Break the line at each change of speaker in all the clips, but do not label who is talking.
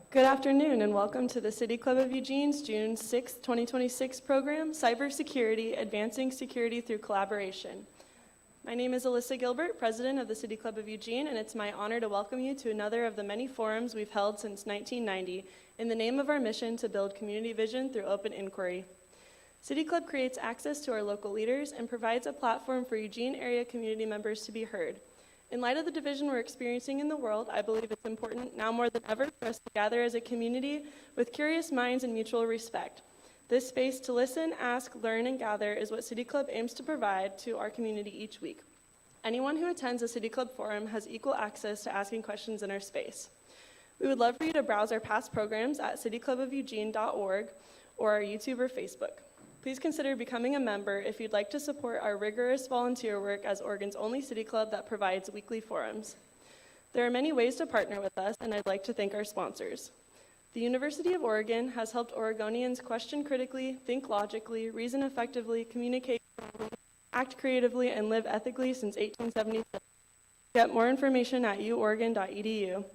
Good afternoon and welcome to the City Club of Eugene's June 6, 2026 program, Cybersecurity, Advancing Security Through Collaboration. My name is Alyssa Gilbert, President of the City Club of Eugene, and it's my honor to welcome you to another of the many forums we've held since 1990 in the name of our mission to build community vision through open inquiry. City Club creates access to our local leaders and provides a platform for Eugene area community members to be heard. In light of the division we're experiencing in the world, I believe it's important now more than ever for us to gather as a community with curious minds and mutual respect. This space to listen, ask, learn, and gather is what City Club aims to provide to our community each week. Anyone who attends a City Club forum has equal access to asking questions in our space. We would love for you to browse our past programs at cityclubofeugene.org or our YouTube or Facebook. Please consider becoming a member if you'd like to support our rigorous volunteer work as Oregon's only city club that provides weekly forums. There are many ways to partner with us, and I'd like to thank our sponsors. The University of Oregon has helped Oregonians question critically, think logically, reason effectively, communicate clearly, act creatively, and live ethically since 1877. Get more information at uoregon.edu.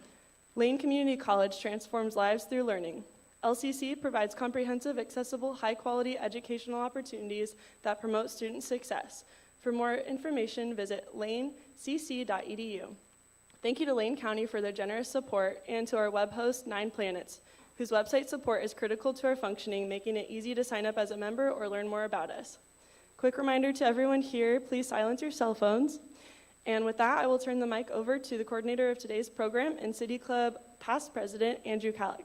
Lane Community College transforms lives through learning. LCC provides comprehensive, accessible, high-quality educational opportunities that promote student success. For more information, visit lanecc.edu. Thank you to Lane County for their generous support and to our web host, 9 Planets, whose website support is critical to our functioning, making it easy to sign up as a member or learn more about us. Quick reminder to everyone here, please silence your cell phones. And with that, I will turn the mic over to the coordinator of today's program and City Club past president, Andrew Kallick.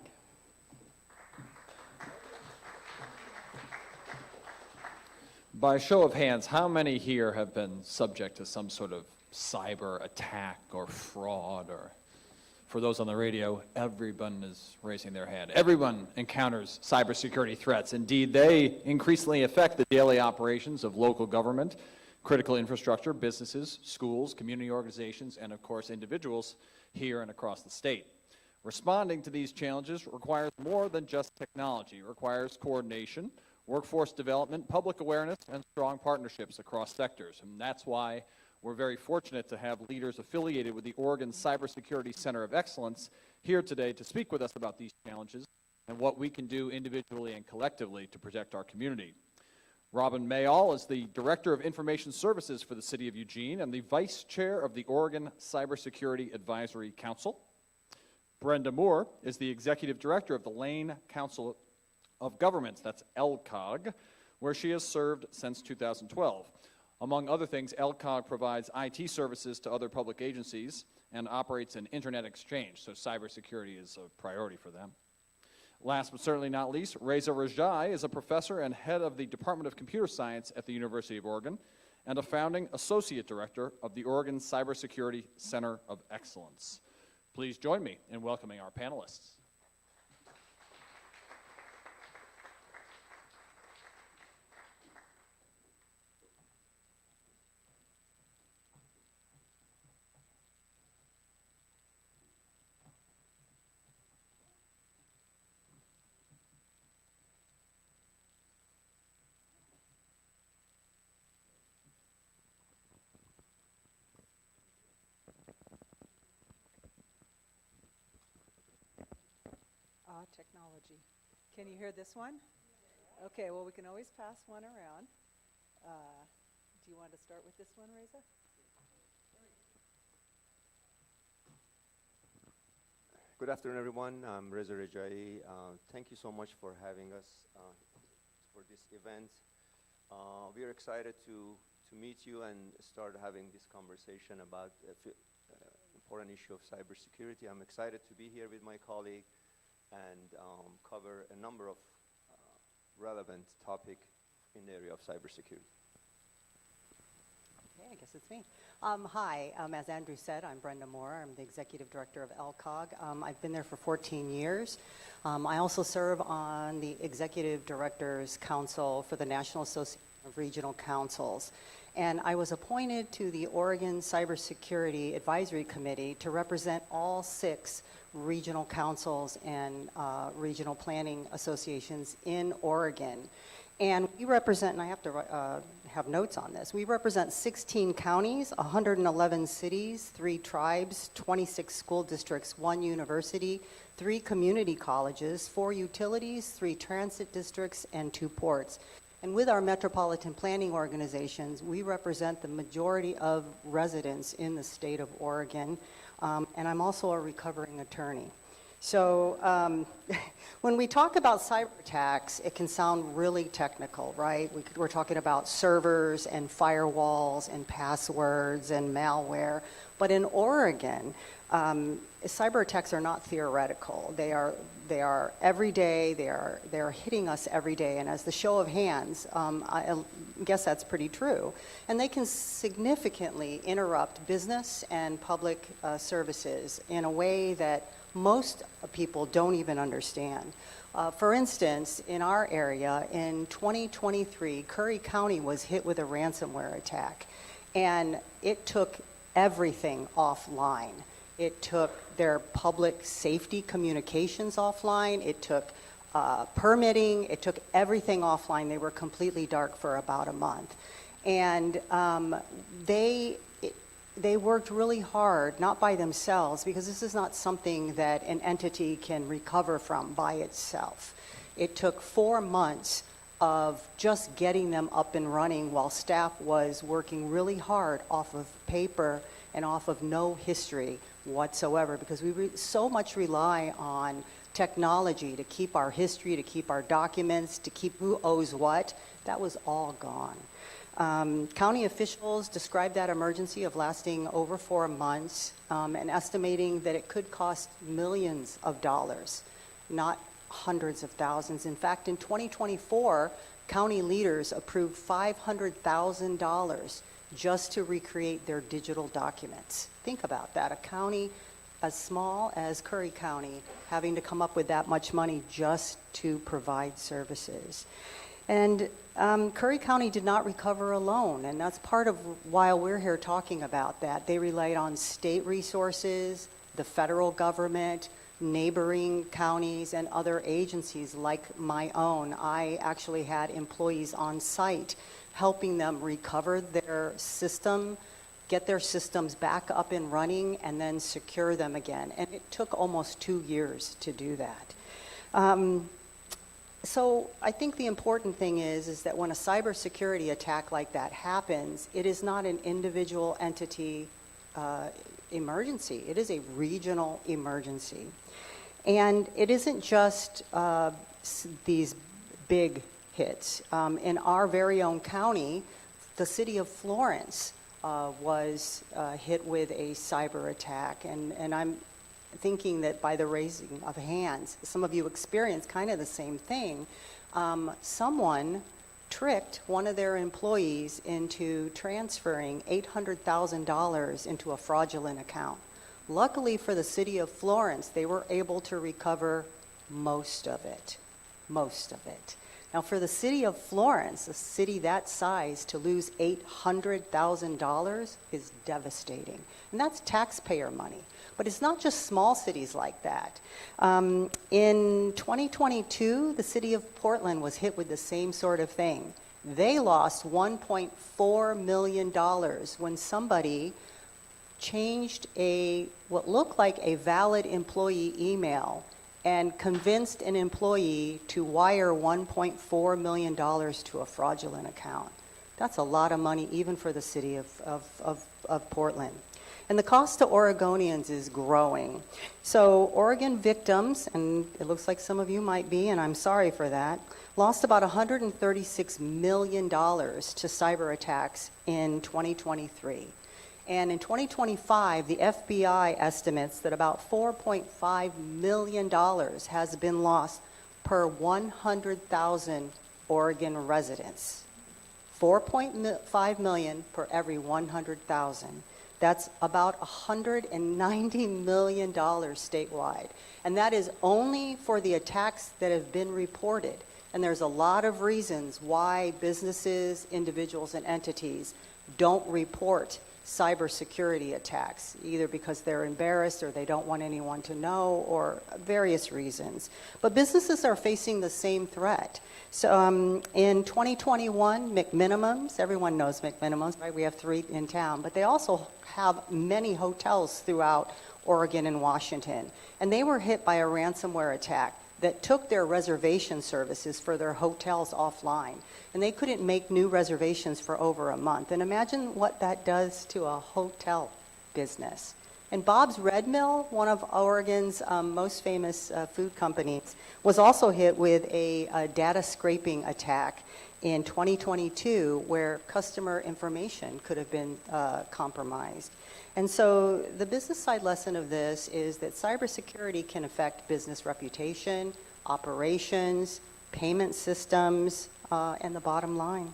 By show of hands, how many here have been subject to some sort of cyber attack or fraud? Or for those on the radio, everyone is raising their hand. Everyone encounters cybersecurity threats. Indeed, they increasingly affect the daily operations of local government, critical infrastructure, businesses, schools, community organizations, and of course individuals here and across the state. Responding to these challenges requires more than just technology. It requires coordination, workforce development, public awareness, and strong partnerships across sectors. And that's why we're very fortunate to have leaders affiliated with the Oregon Cybersecurity Center of Excellence here today to speak with us about these challenges and what we can do individually and collectively to protect our community. Robin Mayall is the Director of Information Services for the City of Eugene and the Vice Chair of the Oregon Cybersecurity Advisory Council. Brenda Moore is the Executive Director of the Lane Council of Governments, that's LCOG, where she has served since 2012. Among other things, LCOG provides IT services to other public agencies and operates an internet exchange, so cybersecurity is a priority for them. Last but certainly not least, Reza Rajai is a professor and head of the Department of Computer Science at the University of Oregon and a founding associate director of the Oregon Cybersecurity Center of Excellence. Please join me in welcoming our panelists.
Technology. Can you hear this one? Okay, well, we can always pass one around. Do you want to start with this one, Reza?
Good afternoon, everyone. I'm Reza Rajai. Thank you so much for having us for this event. We are excited to meet you and start having this conversation about important issue of cybersecurity. I'm excited to be here with my colleague and cover a number of relevant topics in the area of cybersecurity.
Okay, I guess it's me. Hi, as Andrew said, I'm Brenda Moore. I'm the Executive Director of LCOG. I've been there for 14 years. I also serve on the Executive Directors Council for the National Association of Regional Councils. And I was appointed to the Oregon Cybersecurity Advisory Committee to represent all 6 regional councils and regional planning associations in Oregon. And we represent, and I have to have notes on this. We represent 16 counties, 111 cities, 3 tribes, 26 school districts, 1 university, 3 community colleges, 4 utilities, 3 transit districts, and 2 ports. And with our metropolitan planning organizations, we represent the majority of residents in the state of Oregon, and I'm also a recovering attorney. So when we talk about cyber attacks, it can sound really technical, right? We're talking about servers and firewalls and passwords and malware. But in Oregon, cyber attacks are not theoretical. They are every day. They are hitting us every day. And as the show of hands, I guess that's pretty true. And they can significantly interrupt business and public services in a way that most people don't even understand. For instance, in our area, in 2023, Curry County was hit with a ransomware attack, and it took everything offline. It took their public safety communications offline. It took permitting. It took everything offline. They were completely dark for about a month. And they worked really hard, not by themselves, because this is not something that an entity can recover from by itself. It took 4 months of just getting them up and running while staff was working really hard off of paper and off of no history whatsoever, because we so much rely on technology to keep our history, to keep our documents, to keep who owes what. That was all gone. County officials described that emergency of lasting over 4 months and estimating that it could cost millions of dollars, not hundreds of thousands. In fact, in 2024, county leaders approved $500,000 just to recreate their digital documents. Think about that. A county as small as Curry County having to come up with that much money just to provide services. And Curry County did not recover alone, and that's part of why we're here talking about that. They relied on state resources, the federal government, neighboring counties, and other agencies like my own. I actually had employees on site helping them recover their system, get their systems back up and running, and then secure them again. And it took almost 2 years to do that. So I think the important thing is that when a cybersecurity attack like that happens, it is not an individual entity emergency. It is a regional emergency. And it isn't just these big hits. In our very own county, the city of Florence was hit with a cyber attack. And I'm thinking that by the raising of hands, some of you experienced kind of the same thing. Someone tricked one of their employees into transferring $800,000 into a fraudulent account. Luckily for the city of Florence, they were able to recover most of it. Now for the city of Florence, a city that size, to lose $800,000 is devastating. And that's taxpayer money. But it's not just small cities like that. In 2022, the city of Portland was hit with the same sort of thing. They lost $1.4 million when somebody changed what looked like a valid employee email and convinced an employee to wire $1.4 million to a fraudulent account. That's a lot of money even for the city of Portland. And the cost to Oregonians is growing. So Oregon victims, and it looks like some of you might be, and I'm sorry for that, lost about $136 million to cyber attacks in 2023. And in 2025, the FBI estimates that about $4.5 million has been lost per 100,000 Oregon residents. $4.5 million per every 100,000. That's about $190 million statewide. And that is only for the attacks that have been reported. And there's a lot of reasons why businesses, individuals, and entities don't report cybersecurity attacks, either because they're embarrassed or they don't want anyone to know, or various reasons. But businesses are facing the same threat. So in 2021, McMinimums, everyone knows McMinimums, right? We have 3 in town, but they also have many hotels throughout Oregon and Washington. And they were hit by a ransomware attack that took their reservation services for their hotels offline. And they couldn't make new reservations for over a month. And imagine what that does to a hotel business. And Bob's Red Mill, one of Oregon's most famous food companies, was also hit with a data scraping attack in 2022 where customer information could have been compromised. And so the business side lesson of this is that cybersecurity can affect business reputation, operations, payment systems, and the bottom line.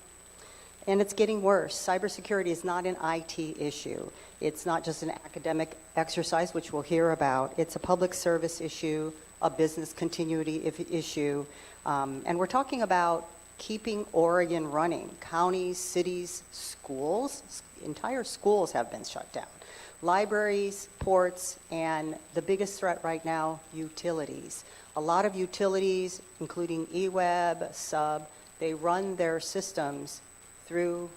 And it's getting worse. Cybersecurity is not an IT issue. It's not just an academic exercise, which we'll hear about. It's a public service issue, a business continuity issue. And we're talking about keeping Oregon running. Counties, cities, schools, entire schools have been shut down. Libraries, ports, and the biggest threat right now, utilities. A lot of utilities, including eWeb, Sub, they run their systems through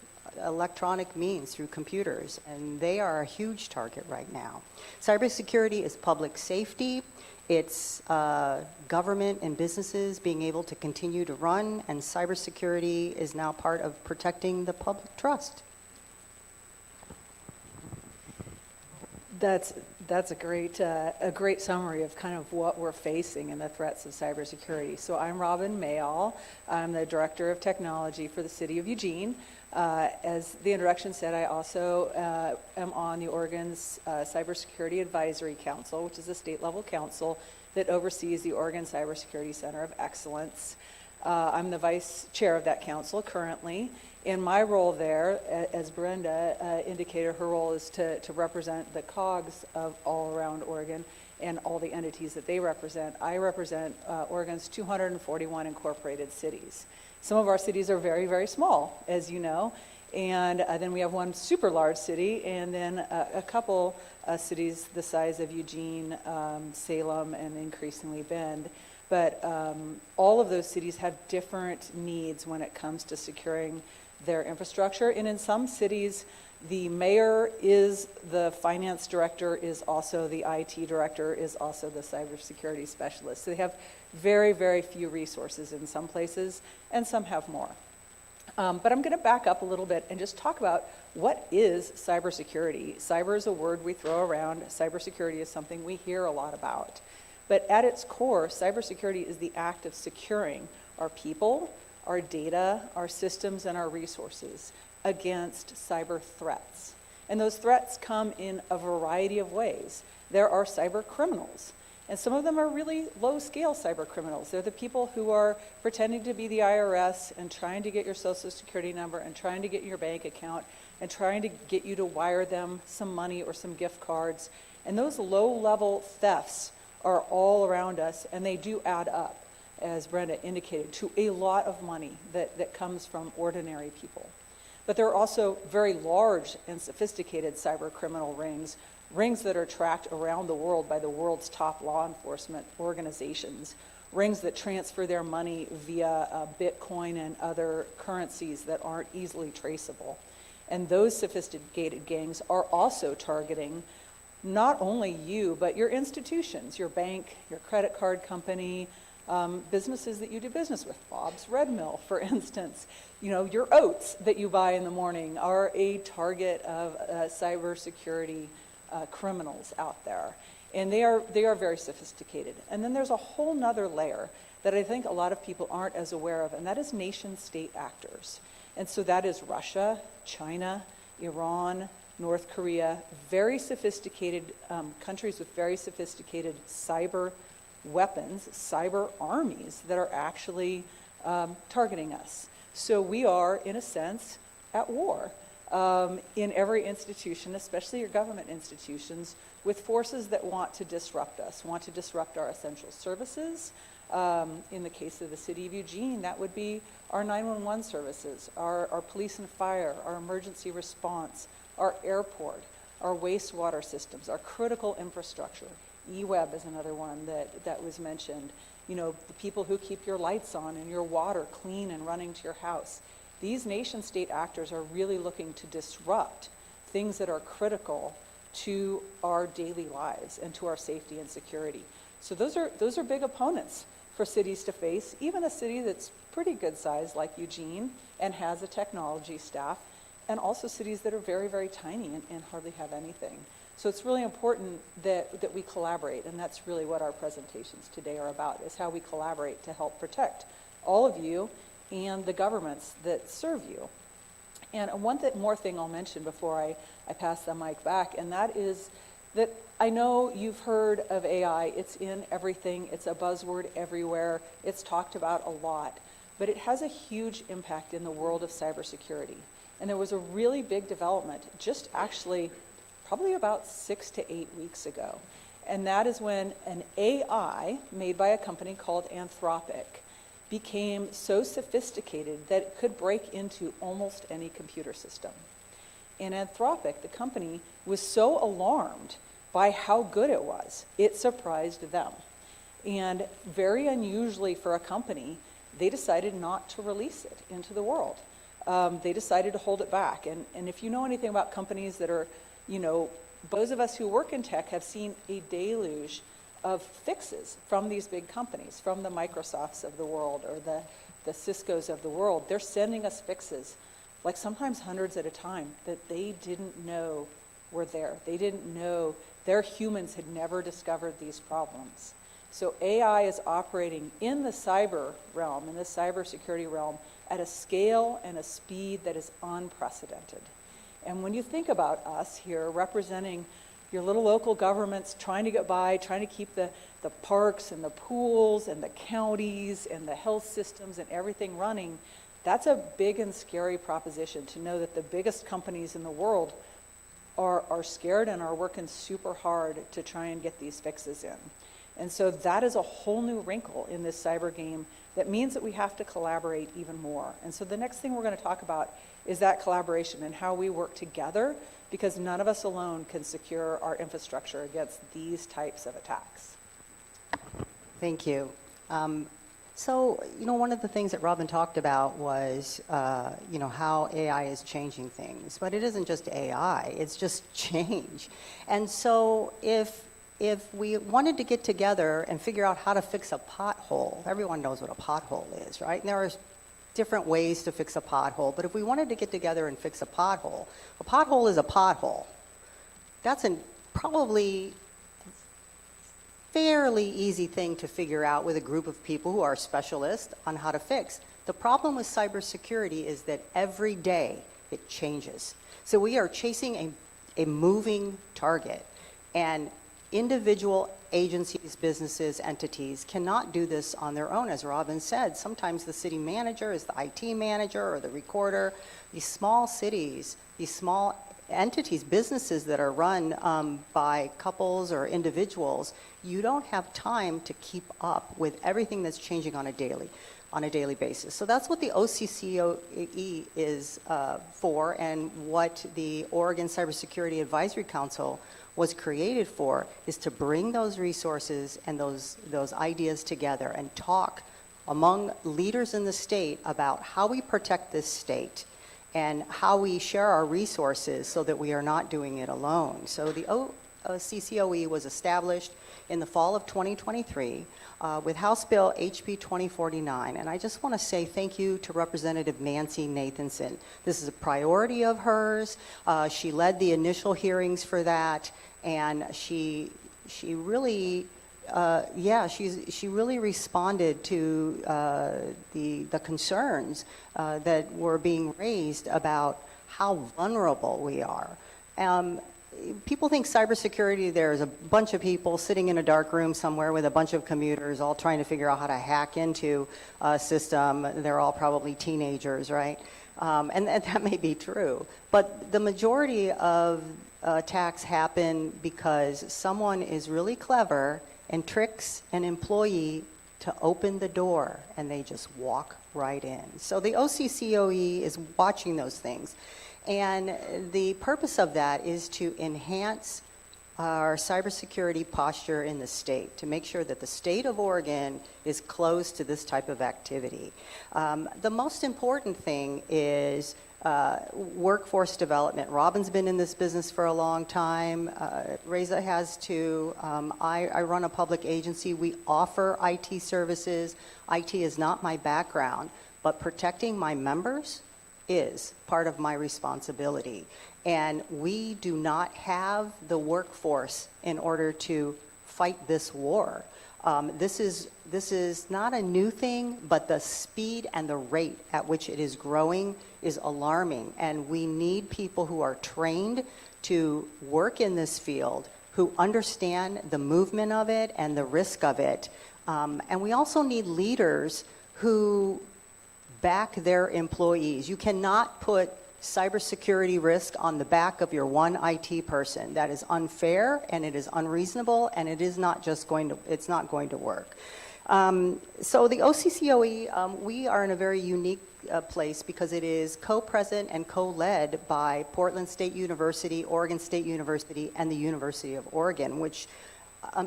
electronic means, through computers, and they are a huge target right now. Cybersecurity is public safety. It's government and businesses being able to continue to run, and cybersecurity is now part of protecting the public trust.
That's a great summary of kind of what we're facing and the threats of cybersecurity. So I'm Robin Mayall. I'm the Director of Technology for the City of Eugene. As the introduction said, I also am on the Oregon's Cybersecurity Advisory Council, which is a state-level council that oversees the Oregon Cybersecurity Center of Excellence. I'm the vice chair of that council currently. In my role there, as Brenda indicated, her role is to represent the COGs of all around Oregon and all the entities that they represent. I represent Oregon's 241 incorporated cities. Some of our cities are very, very small, as you know, and then we have one super large city, and then a couple cities the size of Eugene, Salem, and increasingly Bend. But all of those cities have different needs when it comes to securing their infrastructure. And in some cities, the mayor is the finance director, is also the IT director, is also the cybersecurity specialist. So they have very, very few resources in some places, and some have more. But I'm going to back up a little bit and just talk about what is cybersecurity. Cyber is a word we throw around. Cybersecurity is something we hear a lot about. But at its core, cybersecurity is the act of securing our people, our data, our systems, and our resources against cyber threats. And those threats come in a variety of ways. There are cyber criminals, and some of them are really low-scale cyber criminals. They're the people who are pretending to be the IRS and trying to get your social security number and trying to get your bank account and trying to get you to wire them some money or some gift cards. And those low-level thefts are all around us, and they do add up, as Brenda indicated, to a lot of money that comes from ordinary people. But there are also very large and sophisticated cyber criminal rings that are tracked around the world by the world's top law enforcement organizations, rings that transfer their money via Bitcoin and other currencies that aren't easily traceable. And those sophisticated gangs are also targeting not only you, but your institutions, your bank, your credit card company, businesses that you do business with. Bob's Red Mill, for instance. You know, your oats that you buy in the morning are a target of cybersecurity criminals out there. And they are very sophisticated. And then there's a whole nother layer that I think a lot of people aren't as aware of, and that is nation-state actors. And so that is Russia, China, Iran, North Korea, very sophisticated countries with very sophisticated cyber weapons, cyber armies that are actually targeting us. So we are, in a sense, at war in every institution, especially your government institutions, with forces that want to disrupt us, want to disrupt our essential services. In the case of the city of Eugene, that would be our 911 services, our police and fire, our emergency response, our airport, our wastewater systems, our critical infrastructure. E-Web is another one that was mentioned. The people who keep your lights on and your water clean and running to your house. These nation-state actors are really looking to disrupt things that are critical to our daily lives and to our safety and security. So those are big opponents for cities to face. Even a city that's pretty good size like Eugene and has a technology staff, and also cities that are very, very tiny and hardly have anything. So it's really important that we collaborate, and that's really what our presentations today are about, is how we collaborate to help protect all of you and the governments that serve you. And one more thing I'll mention before I pass the mic back, and that is that I know you've heard of AI. It's in everything. It's a buzzword everywhere. It's talked about a lot. But it has a huge impact in the world of cybersecurity. And there was a really big development just actually probably about 6 to 8 weeks ago. And that is when an AI made by a company called Anthropic became so sophisticated that it could break into almost any computer system. And Anthropic, the company, was so alarmed by how good it was, it surprised them. And very unusually for a company, they decided not to release it into the world. They decided to hold it back. And if you know anything about companies that are, those of us who work in tech have seen a deluge of fixes from these big companies, from the Microsofts of the world or the Ciscos of the world. They're sending us fixes, like sometimes hundreds at a time, that they didn't know were there. They didn't know, their humans had never discovered these problems. So AI is operating in the cyber realm, in the cybersecurity realm, at a scale and a speed that is unprecedented. And when you think about us here representing your little local governments trying to get by, trying to keep the parks and the pools and the counties and the health systems and everything running, that's a big and scary proposition to know that the biggest companies in the world are scared and are working super hard to try and get these fixes in. And so that is a whole new wrinkle in this cyber game that means that we have to collaborate even more. And so the next thing we're going to talk about is that collaboration and how we work together, because none of us alone can secure our infrastructure against these types of attacks.
Thank you. So, one of the things that Robin talked about was, how AI is changing things. But it isn't just AI, it's just change. And so if we wanted to get together and figure out how to fix a pothole, everyone knows what a pothole is, right? And there are different ways to fix a pothole, but if we wanted to get together and fix a pothole is a pothole. That's probably fairly easy thing to figure out with a group of people who are specialists on how to fix. The problem with cybersecurity is that every day it changes. So we are chasing a moving target, and individual agencies, businesses, entities cannot do this on their own. As Robin said, sometimes the city manager is the IT manager or the recorder. These small cities, these small entities, businesses that are run by couples or individuals, you don't have time to keep up with everything that's changing on a daily basis. So that's what the OCCOE is for, and what the Oregon Cybersecurity Advisory Council was created for, is to bring those resources and those ideas together and talk among leaders in the state about how we protect this state and how we share our resources so that we are not doing it alone. So the OCCOE was established in the fall of 2023 with House Bill HB 2049. And I just want to say thank you to Representative Nancy Nathanson. This is a priority of hers. She led the initial hearings for that, and she really she really responded to the concerns that were being raised about how vulnerable we are. People think cybersecurity, there's a bunch of people sitting in a dark room somewhere with a bunch of computers all trying to figure out how to hack into a system. They're all probably teenagers, right? And that may be true. But the majority of attacks happen because someone is really clever and tricks an employee to open the door, and they just walk right in. So the OCCOE is watching those things. And the purpose of that is to enhance our cybersecurity posture in the state, to make sure that the state of Oregon is closed to this type of activity. The most important thing is workforce development. Robin's been in this business for a long time. Reza has too. I run a public agency. We offer IT services. IT is not my background, but protecting my members is part of my responsibility. And we do not have the workforce in order to fight this war. This is not a new thing, but the speed and the rate at which it is growing is alarming. And we need people who are trained to work in this field, who understand the movement of it and the risk of it. And we also need leaders who back their employees. You cannot put cybersecurity risk on the back of your one IT person. That is unfair, and it is unreasonable, and it is not just going to, it's not going to work. So the OCCOE, we are in a very unique place because it is co-present and co-led by Portland State University, Oregon State University, and the University of Oregon, which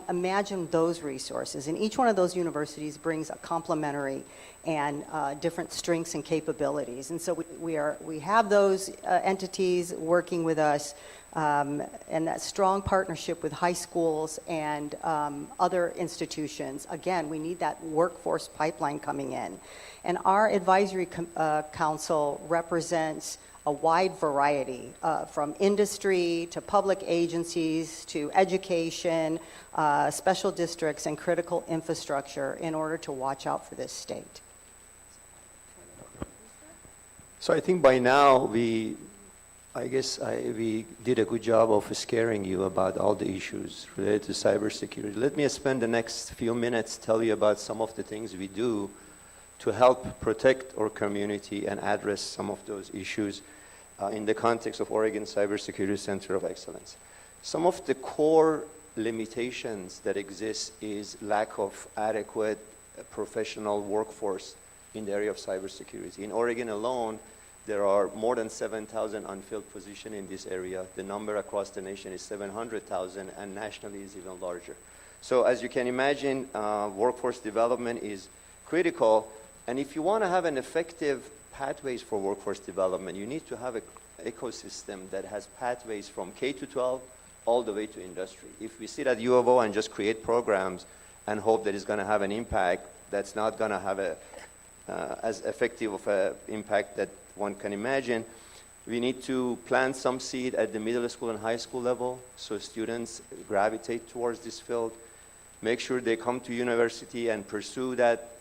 imagine those resources. And each one of those universities brings a complementary and different strengths and capabilities. And so we have those entities working with us, and that strong partnership with high schools and other institutions. Again, we need that workforce pipeline coming in. And our advisory council represents a wide variety, from industry to public agencies to education, special districts, and critical infrastructure in order to watch out for this state.
So I think by now we did a good job of scaring you about all the issues related to cybersecurity. Let me spend the next few minutes tell you about some of the things we do to help protect our community and address some of those issues in the context of Oregon Cybersecurity Center of Excellence. Some of the core limitations that exist is lack of adequate professional workforce in the area of cybersecurity. In Oregon alone, there are more than 7,000 unfilled positions in this area. The number across the nation is 700,000, and nationally is even larger. So as you can imagine, workforce development is critical. And if you want to have an effective pathways for workforce development, you need to have an ecosystem that has pathways from K to 12 all the way to industry. If we sit at U of O and just create programs and hope that it's going to have an impact, that's not going to have as effective of an impact that one can imagine. We need to plant some seed at the middle school and high school level so students gravitate towards this field. Make sure they come to university and pursue that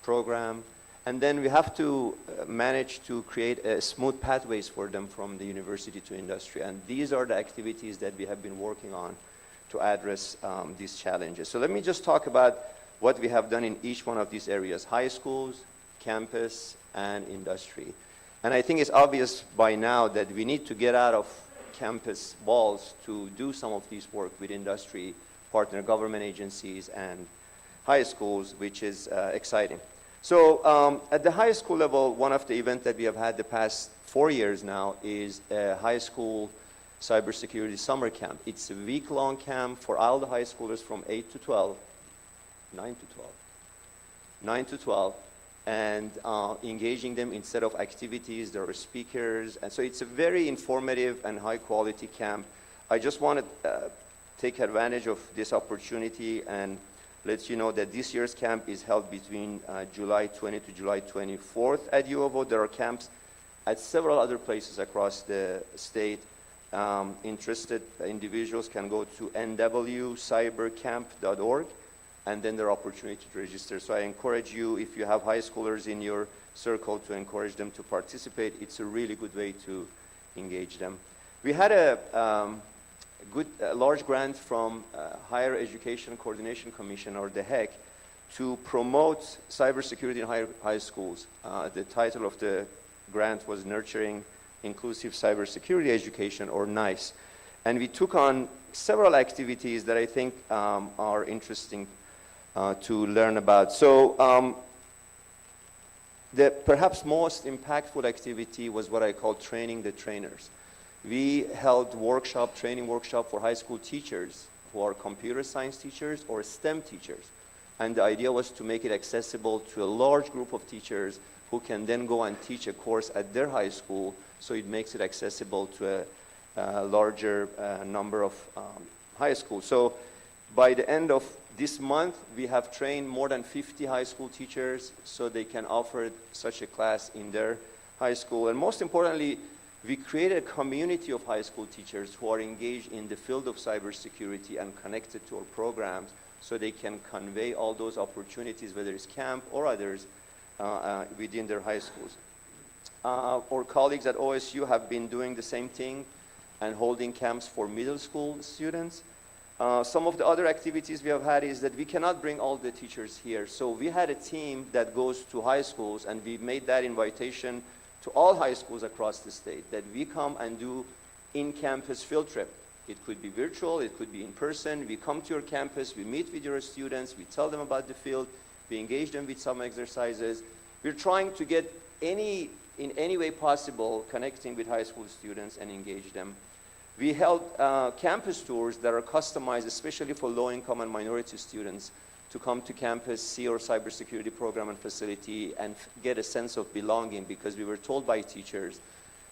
program. And then we have to manage to create smooth pathways for them from the university to industry. And these are the activities that we have been working on to address these challenges. So let me just talk about what we have done in each one of these areas: high schools, campus, and industry. And I think it's obvious by now that we need to get out of campus walls to do some of this work with industry, partner government agencies, and high schools, which is exciting. So at the high school level, one of the events that we have had the past 4 years now is a high school cybersecurity summer camp. It's a week-long camp for all the high schoolers from 8 to 12, 9 to 12, and engaging them in set of activities. There are speakers, and so it's a very informative and high-quality camp. I just want to take advantage of this opportunity and let you know that this year's camp is held between July 20 to July 24th at U of O. There are camps at several other places across the state. Interested individuals can go to nwcybercamp.org, and then there are opportunities to register. So I encourage you, if you have high schoolers in your circle, to encourage them to participate. It's a really good way to engage them. We had a large grant from Higher Education Coordination Commission, or the HEC, to promote cybersecurity in high schools. The title of the grant was Nurturing Inclusive Cybersecurity Education, or NICE. And we took on several activities that I think are interesting to learn about. So The perhaps most impactful activity was what I call training the trainers. We held training workshop for high school teachers who are computer science teachers or STEM teachers. And the idea was to make it accessible to a large group of teachers who can then go and teach a course at their high school, so it makes it accessible to a larger number of high schools. So by the end of this month, we have trained more than 50 high school teachers so they can offer such a class in their high school. And most importantly, we created a community of high school teachers who are engaged in the field of cybersecurity and connected to our programs so they can convey all those opportunities, whether it's camp or others, within their high schools. Our colleagues at OSU have been doing the same thing and holding camps for middle school students. Some of the other activities we have had is that we cannot bring all the teachers here. So we had a team that goes to high schools, and we made that invitation to all high schools across the state, that we come and do in-campus field trip. It could be virtual, it could be in person. We come to your campus, we meet with your students, we tell them about the field, we engage them with some exercises. We're trying to get in any way possible, connecting with high school students and engage them. We held campus tours that are customized especially for low-income and minority students to come to campus, see our cybersecurity program and facility, and get a sense of belonging, because we were told by teachers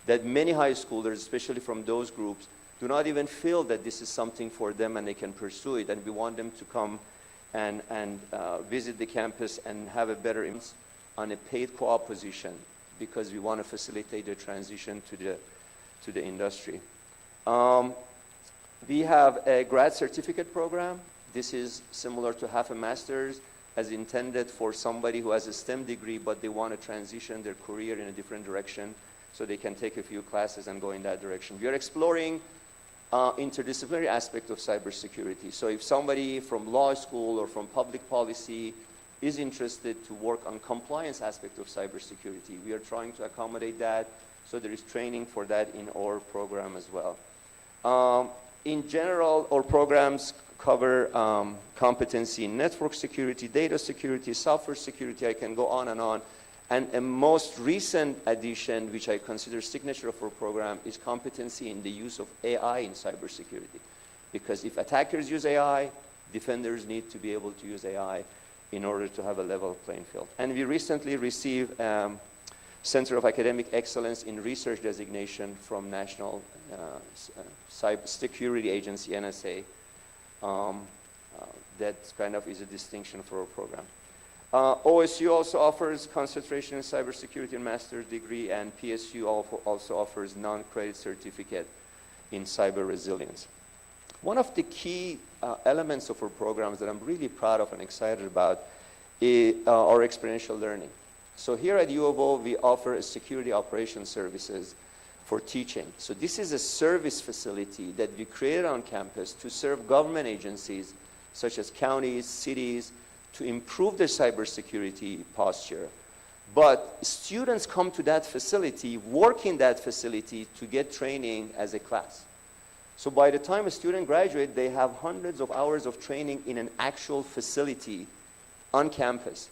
that many high schoolers, especially from those groups, do not even feel that this is something for them and they can pursue it, and we want them to come and visit the campus and have a better impact on a paid co-op position, because we want to facilitate the transition to the industry. We have a grad certificate program. This is similar to half a master's, as intended for somebody who has a STEM degree, but they want to transition their career in a different direction, so they can take a few classes and go in that direction. We are exploring interdisciplinary aspect of cybersecurity. So if somebody from law school or from public policy is interested to work on compliance aspect of cybersecurity, we are trying to accommodate that. So there is training for that in our program as well. In general, our programs cover competency in network security, data security, software security. I can go on and on. And a most recent addition, which I consider signature of our program, is competency in the use of AI in cybersecurity. Because if attackers use AI, defenders need to be able to use AI in order to have a level playing field. And we recently received Center of Academic Excellence in Research designation from National Cybersecurity Agency, NSA. That kind of is a distinction for our program. OSU also offers concentration in cybersecurity and master's degree, and PSU also offers non-credit certificate in cyber resilience. One of the key elements of our programs that I'm really proud of and excited about is our experiential learning. So here at U of O, we offer a security operations services for teaching. So this is a service facility that we created on campus to serve government agencies such as counties, cities, to improve their cybersecurity posture. But students come to that facility, work in that facility to get training as a class. So by the time a student graduates, they have hundreds of hours of training in an actual facility on campus.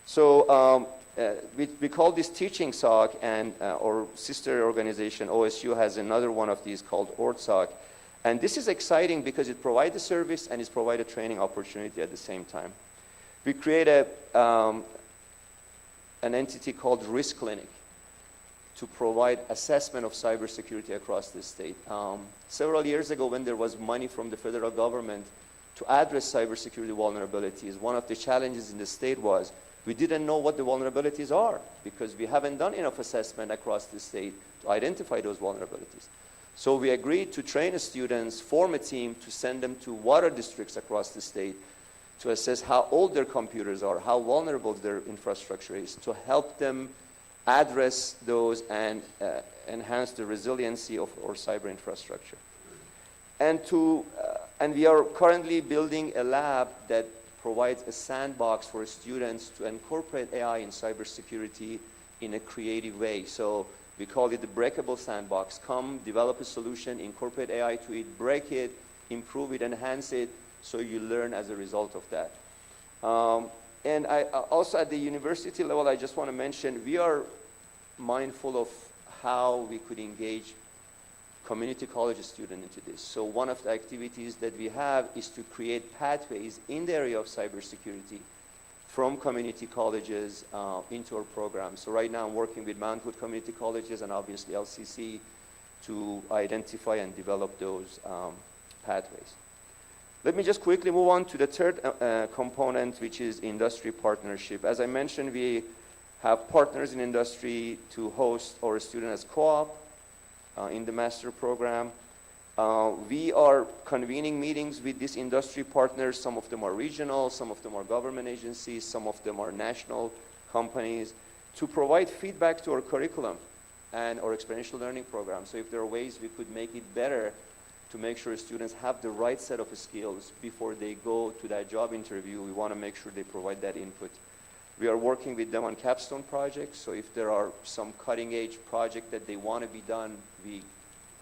So we call this teaching SOC, and our sister organization, OSU, has another one of these called ORTSOC. And this is exciting because it provides a service and it provides a training opportunity at the same time. We created an entity called Risk Clinic to provide assessment of cybersecurity across the state. Several years ago, when there was money from the federal government to address cybersecurity vulnerabilities, one of the challenges in the state was we didn't know what the vulnerabilities are, because we haven't done enough assessment across the state to identify those vulnerabilities. So we agreed to train students, form a team to send them to water districts across the state to assess how old their computers are, how vulnerable their infrastructure is, to help them address those and enhance the resiliency of our cyber infrastructure. And we are currently building a lab that provides a sandbox for students to incorporate AI in cybersecurity in a creative way. So we call it the breakable sandbox. Come, develop a solution, incorporate AI to it, break it, improve it, enhance it, so you learn as a result of that. And also at the university level, I just want to mention, we are mindful of how we could engage community college students into this. So one of the activities that we have is to create pathways in the area of cybersecurity from community colleges into our program. So right now I'm working with Mount Hood Community Colleges and obviously LCC to identify and develop those pathways. Let me just quickly move on to the third component, which is industry partnership. As I mentioned, we have partners in industry to host our students as co-op in the master program. We are convening meetings with these industry partners. Some of them are regional, some of them are government agencies, some of them are national companies, to provide feedback to our curriculum and our experiential learning program. So if there are ways we could make it better to make sure students have the right set of skills before they go to that job interview, we want to make sure they provide that input. We are working with them on capstone projects, so if there are some cutting-edge project that they want to be done, we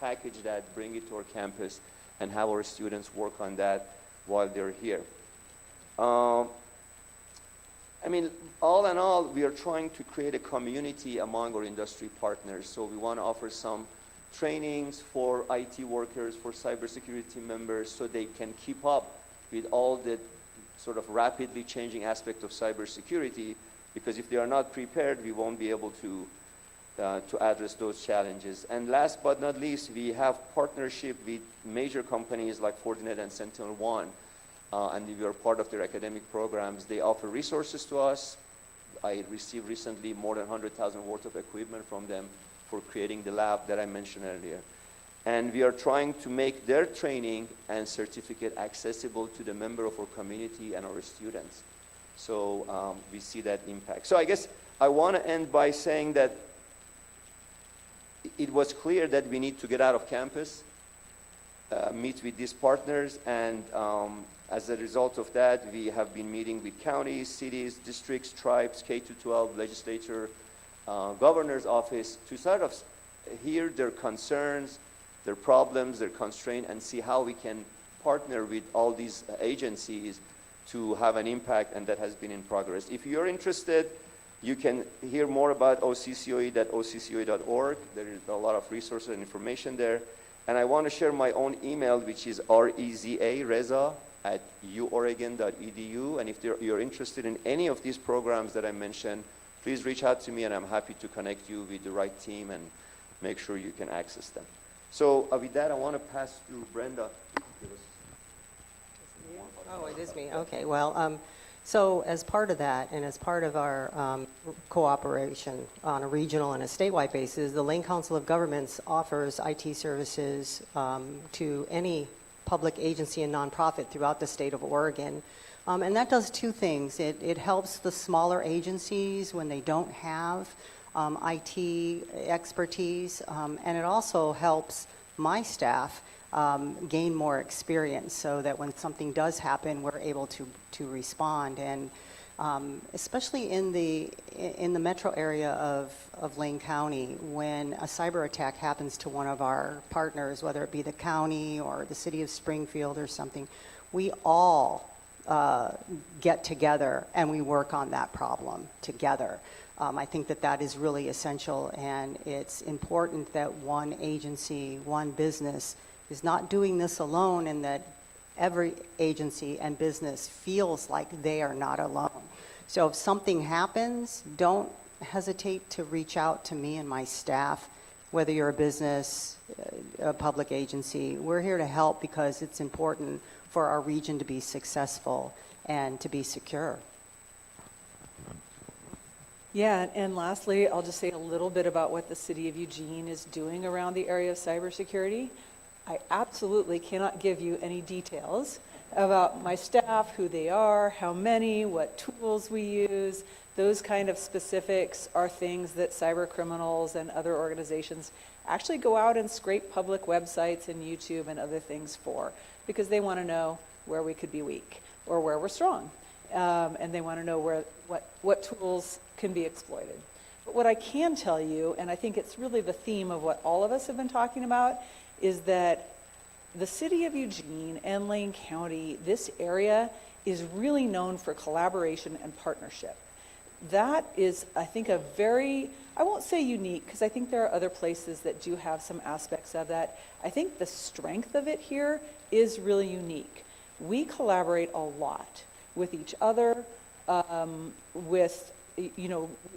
package that, bring it to our campus, and have our students work on that while they're here. I mean, all in all, we are trying to create a community among our industry partners, so we want to offer some trainings for IT workers, for cybersecurity members, so they can keep up with all the sort of rapidly changing aspect of cybersecurity, because if they are not prepared, we won't be able to address those challenges. And last but not least, we have partnership with major companies like Fortinet and SentinelOne, and we are part of their academic programs. They offer resources to us. I received recently more than 100,000 worth of equipment from them for creating the lab that I mentioned earlier. And we are trying to make their training and certificate accessible to the member of our community and our students. So we see that impact. So I guess I want to end by saying that it was clear that we need to get out of campus, meet with these partners, and as a result of that, we have been meeting with counties, cities, districts, tribes, K-12, legislature, governor's office, to sort of hear their concerns, their problems, their constraints, and see how we can partner with all these agencies to have an impact, and that has been in progress. If you're interested, you can hear more about OCCOE.org. There is a lot of resources and information there. And I want to share my own email, which is reza@uoregon.edu. And if you're interested in any of these programs that I mentioned, please reach out to me, and I'm happy to connect you with the right team and make sure you can access them. So with that, I want to pass to Brenda.
Oh, it is me. Okay, well, so as part of that, and as part of our cooperation on a regional and a statewide basis, the Lane Council of Governments offers IT services to any public agency and nonprofit throughout the state of Oregon. And that does two things. It helps the smaller agencies when they don't have IT expertise, and it also helps my staff gain more experience, so that when something does happen, we're able to respond. And especially in the metro area of Lane County, when a cyber attack happens to one of our partners, whether it be the county or the city of Springfield or something, we all get together and we work on that problem together. I think that is really essential, and it's important that one agency, one business is not doing this alone, and that every agency and business feels like they are not alone. So if something happens, don't hesitate to reach out to me and my staff, whether you're a business, a public agency. We're here to help because it's important for our region to be successful and to be secure.
Yeah, and lastly, I'll just say a little bit about what the City of Eugene is doing around the area of cybersecurity. I absolutely cannot give you any details about my staff, who they are, how many, what tools we use. Those kind of specifics are things that cyber criminals and other organizations actually go out and scrape public websites and YouTube and other things for, because they want to know where we could be weak or where we're strong. And they want to know what tools can be exploited. But what I can tell you, and I think it's really the theme of what all of us have been talking about, is that the City of Eugene and Lane County, this area is really known for collaboration and partnership. That is, I think, a very, I won't say unique, because I think there are other places that do have some aspects of that. I think the strength of it here is really unique. We collaborate a lot with each other,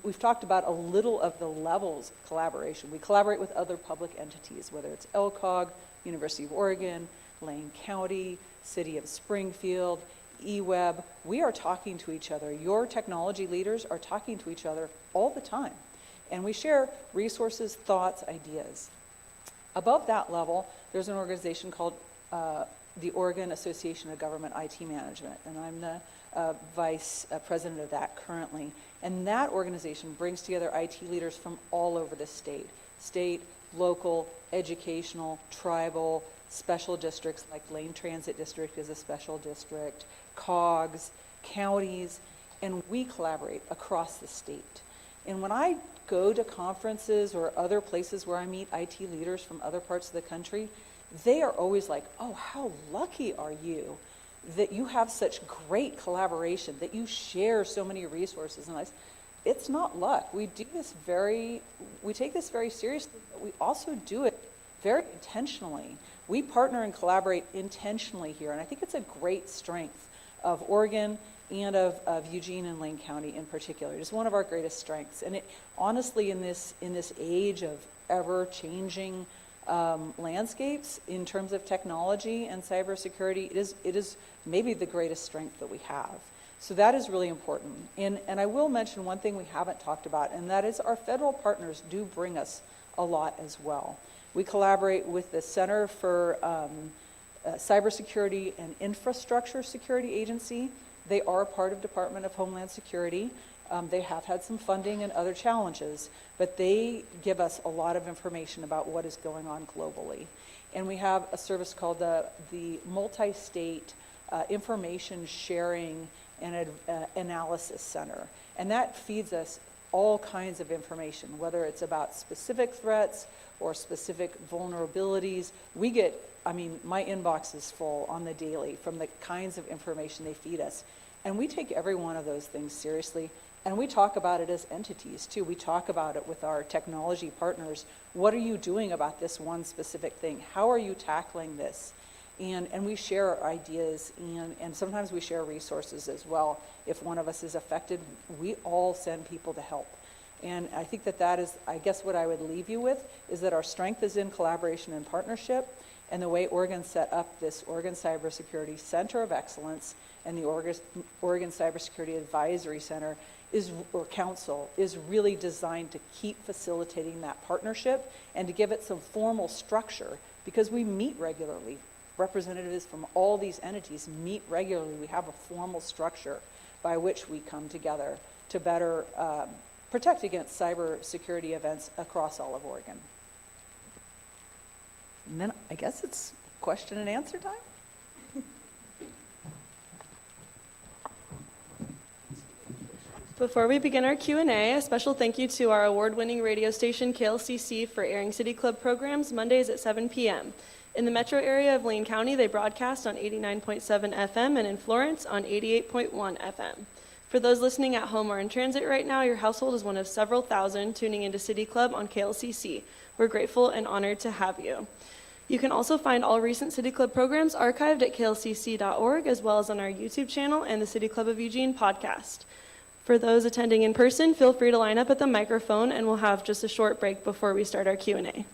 we've talked about a little of the levels of collaboration. We collaborate with other public entities, whether it's LCOG, University of Oregon, Lane County, City of Springfield, eWeb. We are talking to each other. Your technology leaders are talking to each other all the time. And we share resources, thoughts, ideas. Above that level, there's an organization called the Oregon Association of Government IT Management, and I'm the vice president of that currently. And that organization brings together IT leaders from all over the state, local, educational, tribal, special districts like Lane Transit District is a special district, COGs, counties, and we collaborate across the state. And when I go to conferences or other places where I meet IT leaders from other parts of the country, they are always like, oh, how lucky are you that you have such great collaboration, that you share so many resources. And it's not luck. We take this very seriously, but we also do it very intentionally. We partner and collaborate intentionally here, and I think it's a great strength of Oregon and of Eugene and Lane County in particular. It's one of our greatest strengths. And it honestly, in this age of ever-changing landscapes in terms of technology and cybersecurity, it is maybe the greatest strength that we have. So that is really important. And I will mention one thing we haven't talked about, and that is our federal partners do bring us a lot as well. We collaborate with the Center for Cybersecurity and Infrastructure Security Agency. They are a part of Department of Homeland Security. They have had some funding and other challenges, but they give us a lot of information about what is going on globally. And we have a service called the Multi-State Information Sharing and Analysis Center. And that feeds us all kinds of information, whether it's about specific threats or specific vulnerabilities. My inbox is full on the daily from the kinds of information they feed us. And we take every one of those things seriously. And we talk about it as entities too. We talk about it with our technology partners. What are you doing about this one specific thing? How are you tackling this? And we share our ideas, and sometimes we share resources as well. If one of us is affected, we all send people to help. And I think that is, I guess what I would leave you with, is that our strength is in collaboration and partnership, and the way Oregon set up this Oregon Cybersecurity Center of Excellence and the Oregon Cybersecurity Advisory Center or Council is really designed to keep facilitating that partnership and to give it some formal structure, because we meet regularly. Representatives from all these entities meet regularly. We have a formal structure by which we come together to better protect against cybersecurity events across all of Oregon. And then I guess it's question and answer time.
Before we begin our Q&A, a special thank you to our award-winning radio station KLCC for airing City Club programs Mondays at 7 p.m. In the metro area of Lane County, they broadcast on 89.7 FM, and in Florence on 88.1 FM. For those listening at home or in transit right now, your household is one of several thousand tuning into City Club on KLCC. We're grateful and honored to have you. You can also find all recent City Club programs archived at klcc.org, as well as on our YouTube channel and the City Club of Eugene podcast. For those attending in person, feel free to line up at the microphone, and we'll have just a short break before we start our Q&A.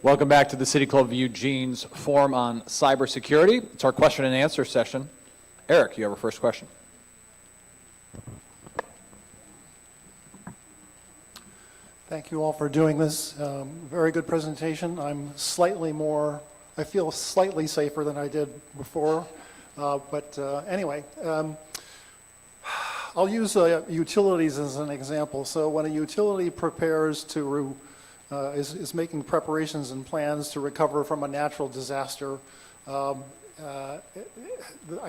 Welcome back to the City Club of Eugene's Forum on Cybersecurity. It's our question and answer session. Eric, you have our first question.
Thank you all for doing this. Very good presentation. I feel slightly safer than I did before. Anyway, I'll use utilities as an example. So when a utility prepares to, is making preparations and plans to recover from a natural disaster, I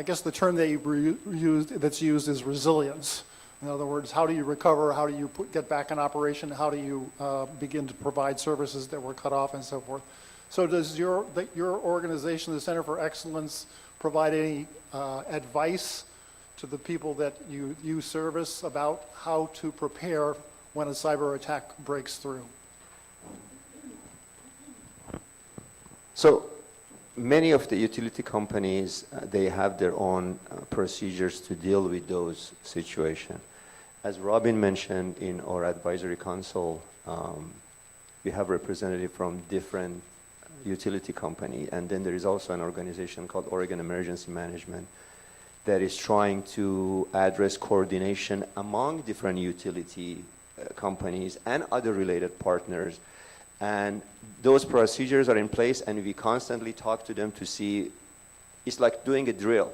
guess the term that's used is resilience. In other words, how do you recover? How do you get back in operation? How do you begin to provide services that were cut off and so forth? So does your organization, the Center for Excellence, provide any advice to the people that you service about how to prepare when a cyber attack breaks through?
So many of the utility companies, they have their own procedures to deal with those situations. As Robin mentioned in our advisory council, we have representatives from different utility company, and then there is also an organization called Oregon Emergency Management that is trying to address coordination among different utility companies and other related partners. And those procedures are in place, and we constantly talk to them to see, it's like doing a drill.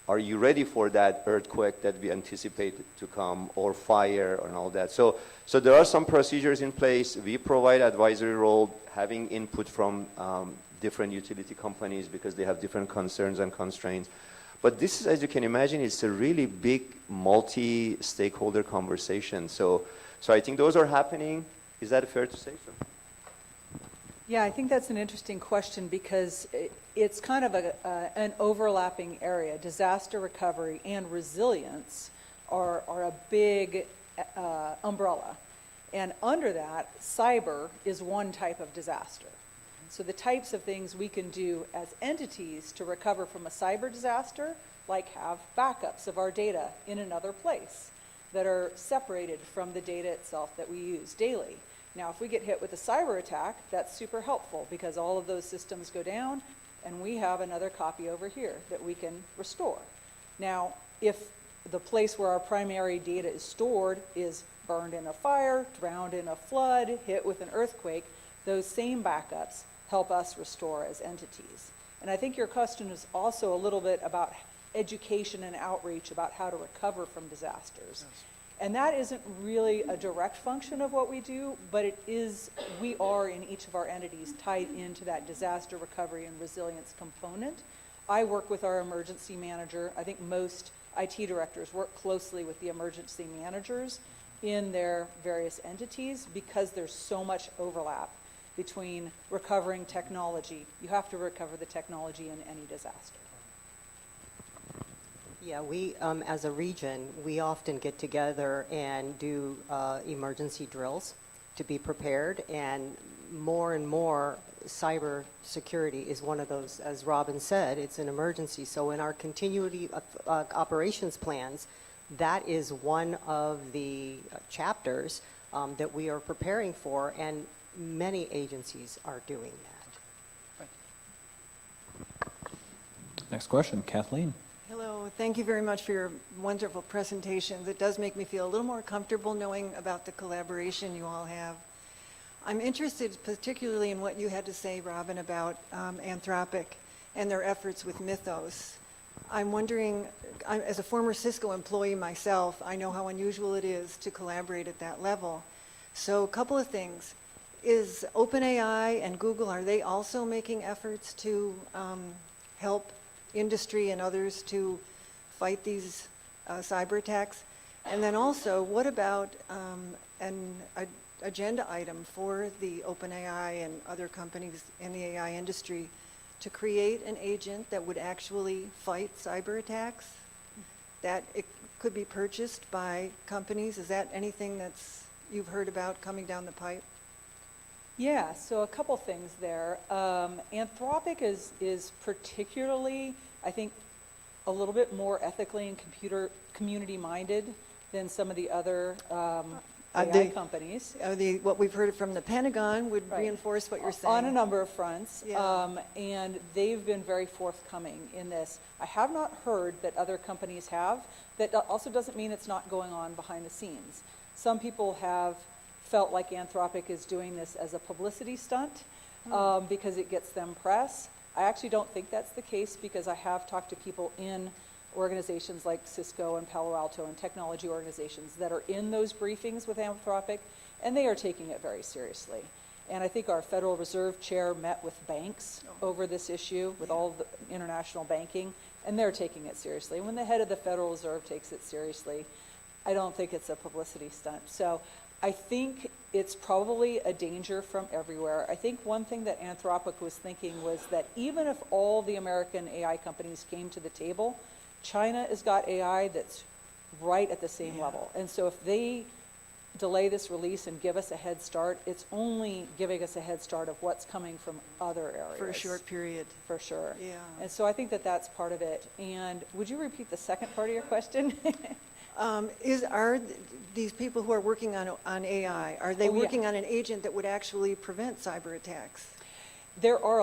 Are you ready for that earthquake that we anticipate to come, or fire and all that? So there are some procedures in place. We provide advisory role, having input from different utility companies because they have different concerns and constraints. But this is, as you can imagine, it's a really big multi-stakeholder conversation. So I think those are happening. Is that fair to say so?
Yeah, I think that's an interesting question because it's kind of an overlapping area. Disaster recovery and resilience are a big umbrella. And under that, cyber is one type of disaster. So the types of things we can do as entities to recover from a cyber disaster, like have backups of our data in another place that are separated from the data itself that we use daily. Now, if we get hit with a cyber attack, that's super helpful because all of those systems go down and we have another copy over here that we can restore. Now, if the place where our primary data is stored is burned in a fire, drowned in a flood, hit with an earthquake, those same backups help us restore as entities. And I think your question is also a little bit about education and outreach about how to recover from disasters. Yes. And that isn't really a direct function of what we do, but it is, we are in each of our entities tied into that disaster recovery and resilience component. I work with our emergency manager. I think most IT directors work closely with the emergency managers in their various entities because there's so much overlap between recovering technology. You have to recover the technology in any disaster.
Yeah, we, as a region, we often get together and do emergency drills to be prepared, and more cyber security is one of those. As Robin said, it's an emergency. So in our continuity operations plans, that is one of the chapters that we are preparing for, and many agencies are doing that.
Next question, Kathleen.
Hello, thank you very much for your wonderful presentations. It does make me feel a little more comfortable knowing about the collaboration you all have. I'm interested particularly in what you had to say, Robin, about Anthropic and their efforts with Mythos. I'm wondering, as a former Cisco employee myself, I know how unusual it is to collaborate at that level. So a couple of things. Is OpenAI and Google, are they also making efforts to help industry and others to fight these cyber attacks? And then also, what about an agenda item for the OpenAI and other companies in the AI industry to create an agent that would actually fight cyber attacks, that it could be purchased by companies? Is that anything that's you've heard about coming down the pipe?
Yeah, so a couple things there. Anthropic is particularly, I think, a little bit more ethically and community-minded than some of the other AI companies.
What we've heard from the Pentagon would
Right.
reinforce what you're saying.
On a number of fronts,
Yeah.
and they've been very forthcoming in this. I have not heard that other companies have. That also doesn't mean it's not going on behind the scenes. Some people have felt like Anthropic is doing this as a publicity stunt because it gets them press. I actually don't think that's the case because I have talked to people in organizations like Cisco and Palo Alto and technology organizations that are in those briefings with Anthropic, and they are taking it very seriously. And I think our Federal Reserve Chair met with banks over this issue, with all the international banking, and they're taking it seriously. When the head of the Federal Reserve takes it seriously, I don't think it's a publicity stunt. So I think it's probably a danger from everywhere. I think one thing that Anthropic was thinking was that even if all the American AI companies came to the table, China has got AI that's right at the same level. And so if they delay this release and give us a head start, it's only giving us a head start of what's coming from other areas.
For a short period.
For sure.
Yeah.
And so I think that that's part of it. And would you repeat the second part of your question?
Are these people who are working on AI, are they
Oh, yeah.
working on an agent that would actually prevent cyber attacks?
There are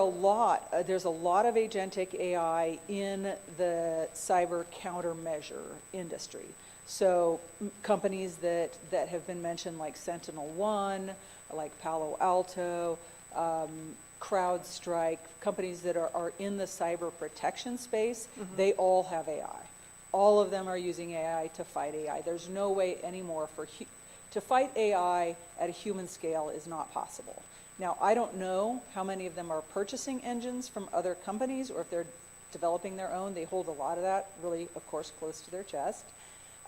there's a lot of agentic AI in the cyber countermeasure industry. So companies that have been mentioned like SentinelOne, like Palo Alto, CrowdStrike, companies that are in the cyber protection space, they all have AI. All of them are using AI to fight AI. There's no way anymore to fight AI at a human scale is not possible. Now, I don't know how many of them are purchasing engines from other companies or if they're developing their own. They hold a lot of that really, of course, close to their chest.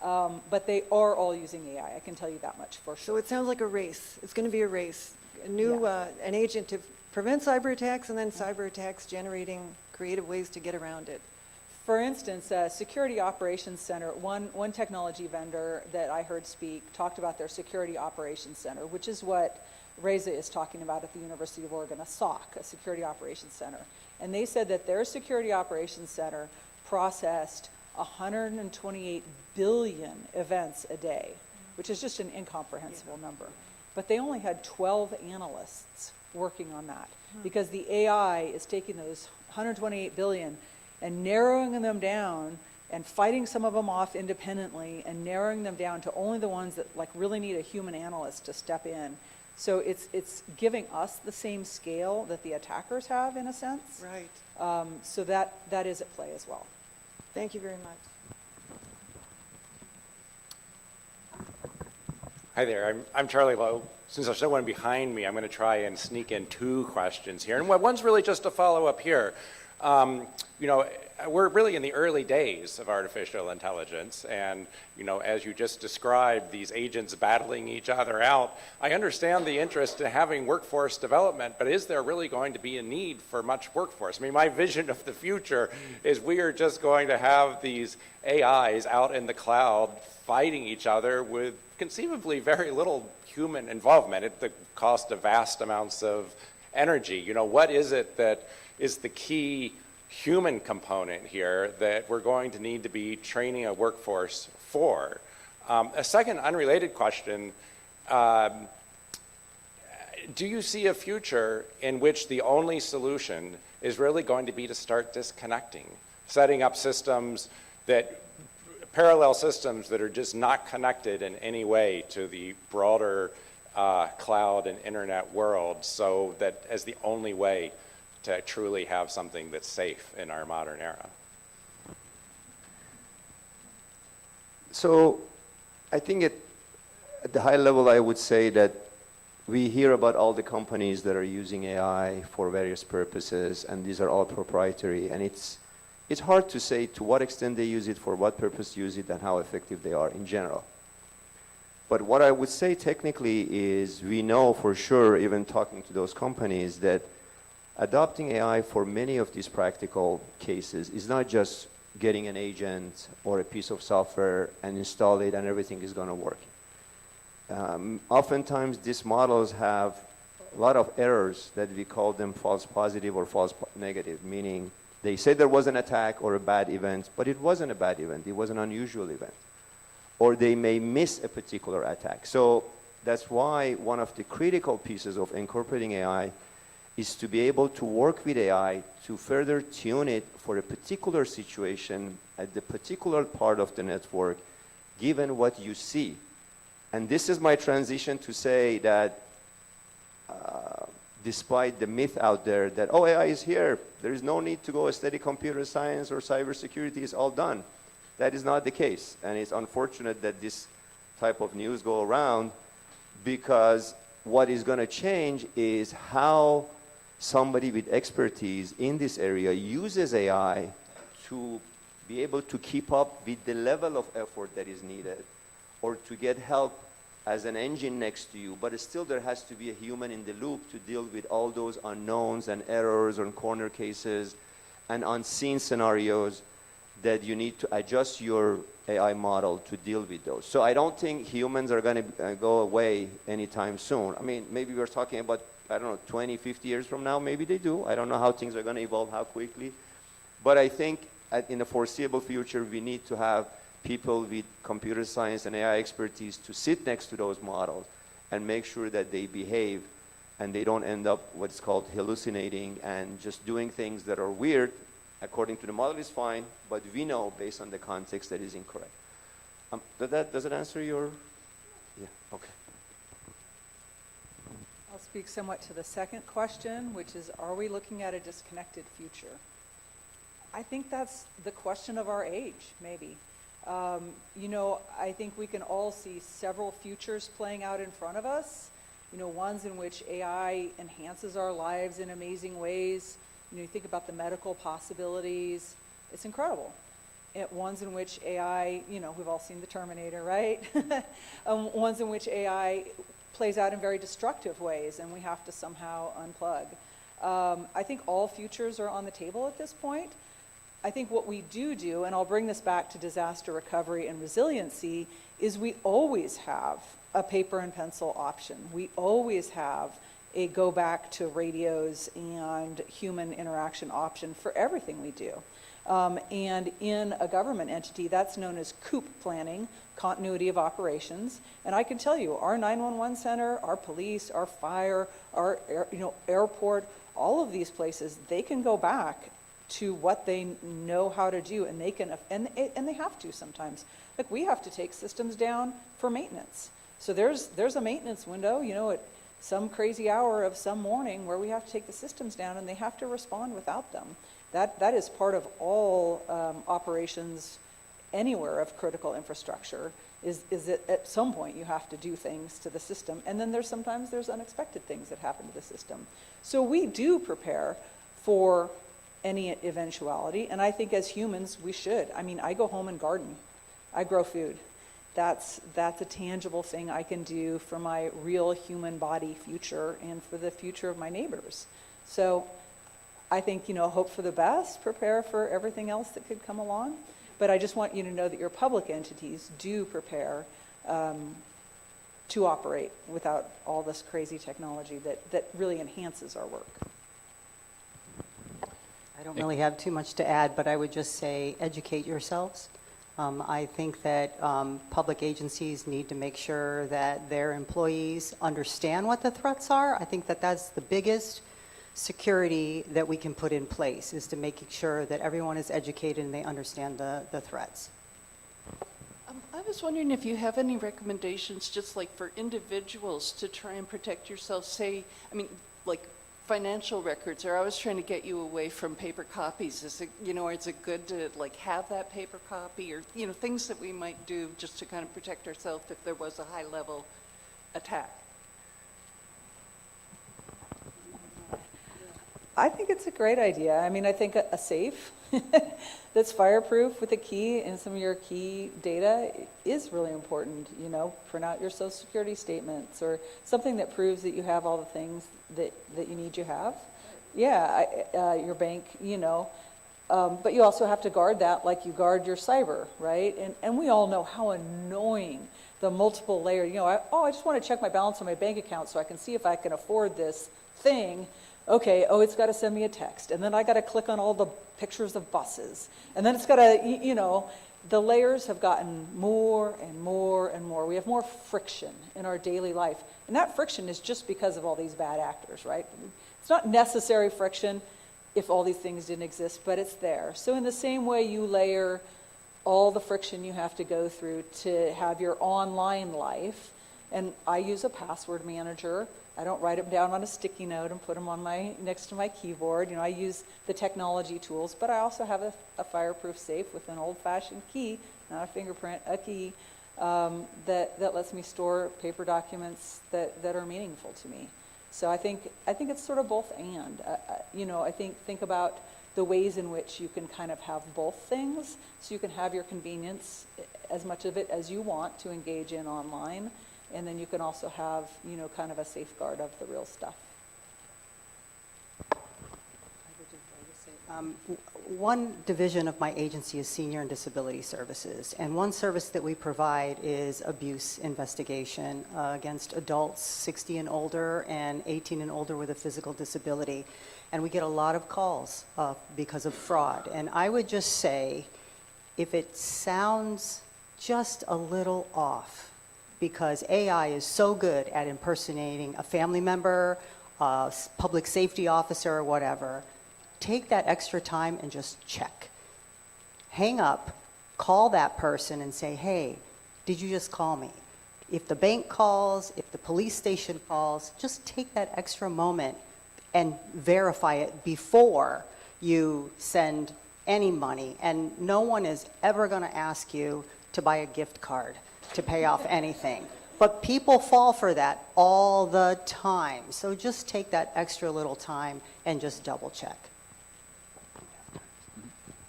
But they are all using AI. I can tell you that much for
So
sure.
it sounds like a race. It's going to be a race. An agent to prevent cyber attacks and then cyber attacks generating creative ways to get around it.
For instance, Security Operations Center, one technology vendor that I heard speak talked about their Security Operations Center, which is what Reza is talking about at the University of Oregon, a SOC, a Security Operations Center. And they said that their Security Operations Center processed 128 billion events a day, which is just an incomprehensible number. But they only had 12 analysts working on that because the AI is taking those 128 billion and narrowing them down and fighting some of them off independently and narrowing them down to only the ones that like really need a human analyst to step in. So it's giving us the same scale that the attackers have in a sense.
Right.
So that is at play as well.
Thank you very much.
Hi there, I'm Charlie Lowe. Since there's no one behind me, I'm going to try and sneak in two questions here. And one's really just a follow-up here. We're really in the early days of artificial intelligence, and as you just described, these agents battling each other out. I understand the interest in having workforce development, but is there really going to be a need for much workforce? I mean, my vision of the future is we are just going to have these AIs out in the cloud fighting each other with conceivably very little human involvement at the cost of vast amounts of energy. What is it that is the key human component here that we're going to need to be training a workforce for? A second unrelated question, do you see a future in which the only solution is really going to be to start disconnecting, setting up systems parallel systems that are just not connected in any way to the broader cloud and internet world, so that as the only way to truly have something that's safe in our modern era?
So I think at the high level, I would say that we hear about all the companies that are using AI for various purposes, and these are all proprietary, and it's hard to say to what extent they use it, for what purpose use it, and how effective they are in general. But what I would say technically is we know for sure, even talking to those companies, that adopting AI for many of these practical cases is not just getting an agent or a piece of software and install it and everything is going to work. Oftentimes these models have a lot of errors that we call them false positive or false negative, meaning they say there was an attack or a bad event, but it wasn't a bad event. It was an unusual event. Or they may miss a particular attack. So That's why one of the critical pieces of incorporating AI is to be able to work with AI to further tune it for a particular situation at the particular part of the network, given what you see. And this is my transition to say that despite the myth out there that, oh, AI is here, there is no need to go study computer science or cybersecurity, is all done. That is not the case. And it's unfortunate that this type of news go around, because what is going to change is how somebody with expertise in this area uses AI to be able to keep up with the level of effort that is needed, or to get help as an engine next to you, but still there has to be a human in the loop to deal with all those unknowns and errors and corner cases and unseen scenarios that you need to adjust your AI model to deal with those. So I don't think humans are going to go away anytime soon. I mean, maybe we're talking about, I don't know, 20, 50 years from now, maybe they do. I don't know how things are going to evolve, how quickly. But I think in the foreseeable future, we need to have people with computer science and AI expertise to sit next to those models and make sure that they behave and they don't end up what's called hallucinating and just doing things that are weird. According to the model is fine, but we know based on the context that is incorrect. Does it answer your? Yeah, okay.
I'll speak somewhat to the second question, which is, are we looking at a disconnected future? I think that's the question of our age, maybe. You know, I think we can all see several futures playing out in front of us. You know, ones in which AI enhances our lives in amazing ways. You know, you think about the medical possibilities. It's incredible. Ones in which AI, you know, we've all seen the Terminator, right? Ones in which AI plays out in very destructive ways, and we have to somehow unplug. I think all futures are on the table at this point. I think what we do, and I'll bring this back to disaster recovery and resiliency, is we always have a paper and pencil option. We always have a go back to radios and human interaction option for everything we do. And in a government entity, that's known as COOP planning, continuity of operations. And I can tell you, our 911 center, our police, our fire, our airport, all of these places, they can go back to what they know how to do, and they can, and they have to sometimes. Like, we have to take systems down for maintenance. So there's a maintenance window, you know, at some crazy hour of some morning where we have to take the systems down, and they have to respond without them. That is part of all operations anywhere of critical infrastructure, is that at some point you have to do things to the system, and then sometimes there's unexpected things that happen to the system. So we do prepare for any eventuality, and I think as humans we should. I mean, I go home and garden. I grow food. That's a tangible thing I can do for my real human body future and for the future of my neighbors. So I think, you know, hope for the best, prepare for everything else that could come along. But I just want you to know that your public entities do prepare to operate without all this crazy technology that really enhances our work.
I don't really have too much to add, but I would just say educate yourselves. I think that public agencies need to make sure that their employees understand what the threats are. I think that that's the biggest security that we can put in place, is to making sure that everyone is educated and they understand the threats.
I was wondering if you have any recommendations, just like for individuals to try and protect yourself, say, I mean, like financial records, or I was trying to get you away from paper copies. Is it, you know, is it good to like have that paper copy, or, you know, things that we might do just to kind of protect ourselves if there was a high level attack?
I think it's a great idea. I mean, I think a safe that's fireproof with a key and some of your key data is really important. You know, print out your Social Security statements or something that proves that you have all the things that you need to have. Yeah, your bank, you know. But you also have to guard that like you guard your cyber, right? And we all know how annoying the multiple layer, you know, I just want to check my balance on my bank account so I can see if I can afford this thing. Okay, it's got to send me a text, and then I got to click on all the pictures of buses, and then it's got to, you know, the layers have gotten more and more and more. We have more friction in our daily life. And that friction is just because of all these bad actors, right? It's not necessary friction if all these things didn't exist, but it's there. So in the same way you layer all the friction you have to go through to have your online life, and I use a password manager. I don't write them down on a sticky note and put them on next to my keyboard. I use the technology tools, but I also have a fireproof safe with an old-fashioned key, not a fingerprint, a key, that lets me store paper documents that are meaningful to me. So I think it's sort of both and. I think about the ways in which you can kind of have both things, so you can have your convenience, as much of it as you want to engage in online, and then you can also have, kind of a safeguard of the real stuff.
One division of my agency is Senior and Disability Services, and one service that we provide is abuse investigation against adults 60 and older and 18 and older with a physical disability. And we get a lot of calls because of fraud. And I would just say, if it sounds just a little off, because AI is so good at impersonating a family member, a public safety officer, or whatever, take that extra time and just check. Hang up, call that person and say, hey, did you just call me? If the bank calls, if the police station calls, just take that extra moment and verify it before you send any money. And no one is ever going to ask you to buy a gift card to pay off anything. But people fall for that all the time. So just take that extra little time and just double check.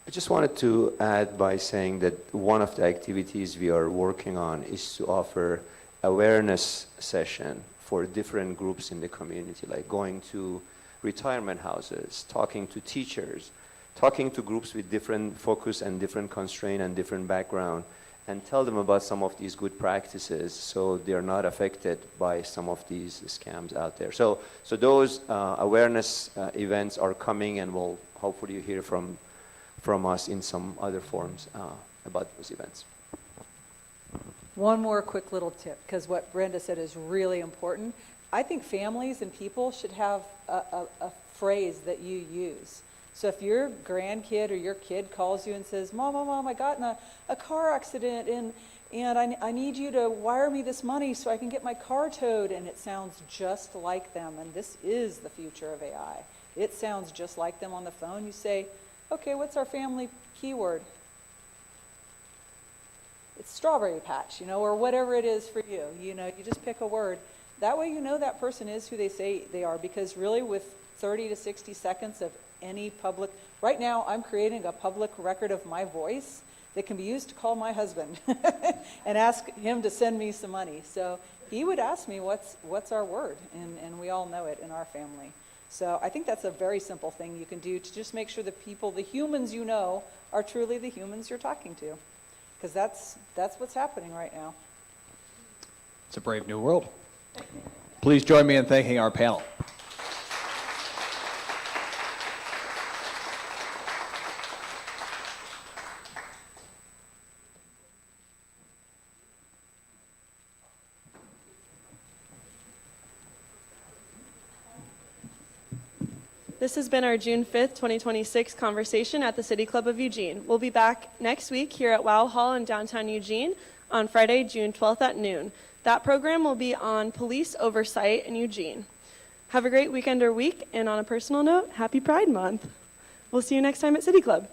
I just wanted to add by saying that one of the activities we are working on is to offer awareness session for different groups in the community, like going to retirement houses, talking to teachers, talking to groups with different focus and different constraint and different background, and tell them about some of these good practices so they're not affected by some of these scams out there. So those awareness events are coming, and we'll hopefully hear from us in some other forms about those events.
One more quick little tip, because what Brenda said is really important. I think families and people should have a phrase that you use. So if your grandkid or your kid calls you and says, Mom, I got in a car accident and I need you to wire me this money so I can get my car towed, and it sounds just like them, and this is the future of AI. It sounds just like them on the phone. You say, okay, what's our family keyword? It's strawberry patch, or whatever it is for you. You just pick a word. That way that person is who they say they are, because really with 30 to 60 seconds of any public, right now I'm creating a public record of my voice that can be used to call my husband and ask him to send me some money. So he would ask me, what's our word? And we all know it in our family. So I think that's a very simple thing you can do to just make sure the people, the humans are truly the humans you're talking to. Because that's what's happening right now.
It's a brave new world. Please join me in thanking our panel.
This has been our June 5th, 2026 conversation at the City Club of Eugene. We'll be back next week here at Wow Hall in downtown Eugene on Friday, June 12th at noon. That program will be on police oversight in Eugene. Have a great weekend or week, and on a personal note, happy Pride Month. We'll see you next time at City Club.